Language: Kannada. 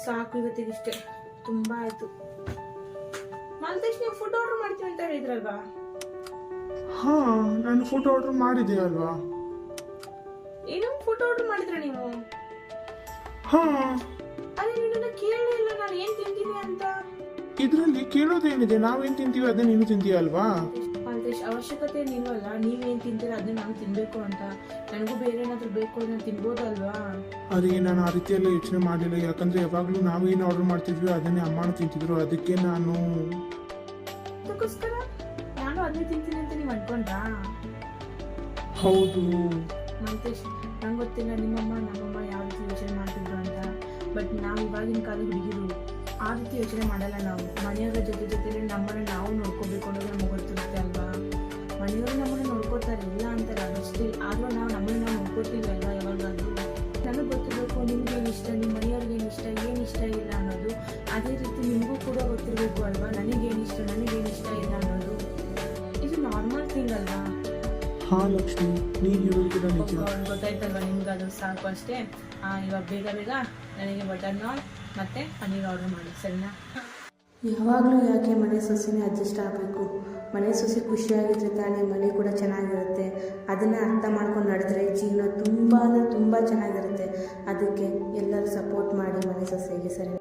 ಸಾಕು ಇವತ್ತಿಗಿಷ್ಟೇ, ತುಂಬಾ ಆಯ್ತು. ಮಾಲ್ತೇಶ್, ನೀವು ಫುಡ್ ಆರ್ಡರ್ ಮಾಡ್ತೀವಿ ಅಂತ ಹೇಳಿದ್ರಲ್ವಾ? ಹಾ, ನಾನು ಫುಡ್ ಆರ್ಡರ್ ಮಾಡಿದೆ ಅಲ್ವಾ? ಏನು ಫುಡ್ ಆರ್ಡರ್ ಮಾಡಿದ್ರ ನೀವು? ಹಾ. ಅದೇ ನಿನ್ನ ಕೇಳಲೇ ಇಲ್ಲ ನಾನು ಏನ್ ತಿಂತೀನಿ ಅಂತ. ಇದ್ರಲ್ಲಿ ಕೇಳೋದೇನಿದೆ? ನಾವೇನ್ ತಿಂತೀವಿ ಅದನ್ನ ನೀನು ತಿಂತೀಯ ಅಲ್ವಾ? ಮಾಲ್ತೇಶ್, ಅವಶ್ಯಕತೆ ಏನಿಲ್ವಲ್ಲ, ನೀವೇನ್ ತಿಂತೀರ ಅದನ್ನ ನಾನು ತಿನ್ಬೇಕು ಅಂತ. ನನಗೂ ಬೇರೆ ಏನಾದ್ರು ಬೇಕು ನಾನು ತಿನ್ಬೋದಲ್ವಾ? ಅದೇ ನಾನು ಆ ರೀತಿಯೆಲ್ಲ ಯೋಚನೆ ಮಾಡಲಿಲ್ಲ, ಯಾಕಂದ್ರೆ ಯಾವಾಗ್ಲೂ ನಾವೇನು ಆರ್ಡರ್ ಮಾಡ್ತಿದ್ವಿ ಅದನ್ನೇ ಅಮ್ಮನ ತಿಂತಿದ್ರು, ಅದಕ್ಕೆ ನಾನು ಅದಕ್ಕೋಸ್ಕರ ನಾನು ಅದನ್ನೇ ತಿಂತೀನಿ ಅಂತ ನೀವು ಅನ್ಕೊಂಡ್ರಾ? ಹೌದು. ಮಾಲ್ತೇಶ್, ನಂಗೆ ಗೊತ್ತಿಲ್ಲ ನಮ್ಮಮ್ಮ ಯಾವ ರೀತಿ ಯೋಚನೆ ಮಾಡ್ತಿದ್ರು ಅಂತ. ಬಟ್ ನಾವು ಇವಾಗಿನ ಕಾಲ ಹುಡುಗಿರು ಆ ರೀತಿ ಯೋಚನೆ ಮಾಡಲ್ಲ. ನಾವು ಮನೆಯವರ ಜೊತೆಲಿ ನಮ್ಮನ್ನ ನಾವು ನೋಡ್ಕೋಬೇಕು ಅನ್ನೋದು ನಮಗೆ ಗೊತ್ತಿರುತ್ತೆ ಅಲ್ವಾ? ಮನೆಯವರು ನಮ್ಮನ್ನ ನೋಡ್ಕೋತಾರೆ, ಇಲ್ಲ ಅಂತಾರೆ, ಅದಷ್ಟೇ. ಆದ್ರೂ ನಾವು ನಮ್ಮನ್ನ ನಾವು ನೋಡ್ಕೋತೀವಿ ಅಲ್ವಾ ಯಾವಾಗಾದ್ರೂ. ನನಗೆ ಗೊತ್ತಿರಬೇಕು ನಿಮ್ಗೇನು ಇಷ್ಟ, ನಿಮ್ಮ ಮನೆಯವ್ರಿಗೇನು ಇಷ್ಟ, ಏನು ಇಷ್ಟ ಇಲ್ಲ ಅನ್ನೋದು. ಅದೇ ರೀತಿ ನಿಮಗೂ ಕೂಡ ಗೊತ್ತಿರಬೇಕು ಅಲ್ವಾ, ನನಗೇನು ಇಷ್ಟ ಇಲ್ಲ ಅನ್ನೋದು. ಇದು ನಾರ್ಮಲ್ ಥಿಂಗ್ ಅಲ್ವಾ? ಹಾ ಲಕ್ಷ್ಮಿ, ನೀನು ಹೇಳೋದು ನಿಜ. ಗೊತ್ತಾಯ್ತಲ್ವಾ ನಿಮ್ಗೆ? ಅದು ಸಾಕು ಅಷ್ಟೇ. ಇವಾಗ ಬೇಗ ನನಗೆ ಬಟರ್ ನಾನ್ ಮತ್ತು ಪನ್ನೀರ್ ಆರ್ಡರ್ ಮಾಡಿ, ಸರಿನಾ? ಯಾವಾಗಲೂ ಯಾಕೆ ಮನೆ ಸೊಸೆನೇ ಅಡ್ಜಸ್ಟ್ ಆಗಬೇಕು? ಮನೆ ಸೊಸೆ ಖುಷಿಯಾಗಿದ್ರೆ ತಾನೇ ಮನೆ ಕೂಡ ಚೆನ್ನಾಗಿರುತ್ತೆ. ಅದನ್ನು ಅರ್ಥ ಮಾಡ್ಕೊಂಡು ನಡೆದ್ರೆ ಜೀವನ ತುಂಬ ಅಂದರೆ ತುಂಬ ಚೆನ್ನಾಗಿರುತ್ತೆ. ಅದಕ್ಕೆ ಎಲ್ಲರೂ ಸಪೋರ್ಟ್ ಮಾಡಿ ಮನೆ ಸೊಸೆಗೆ, ಸರಿ?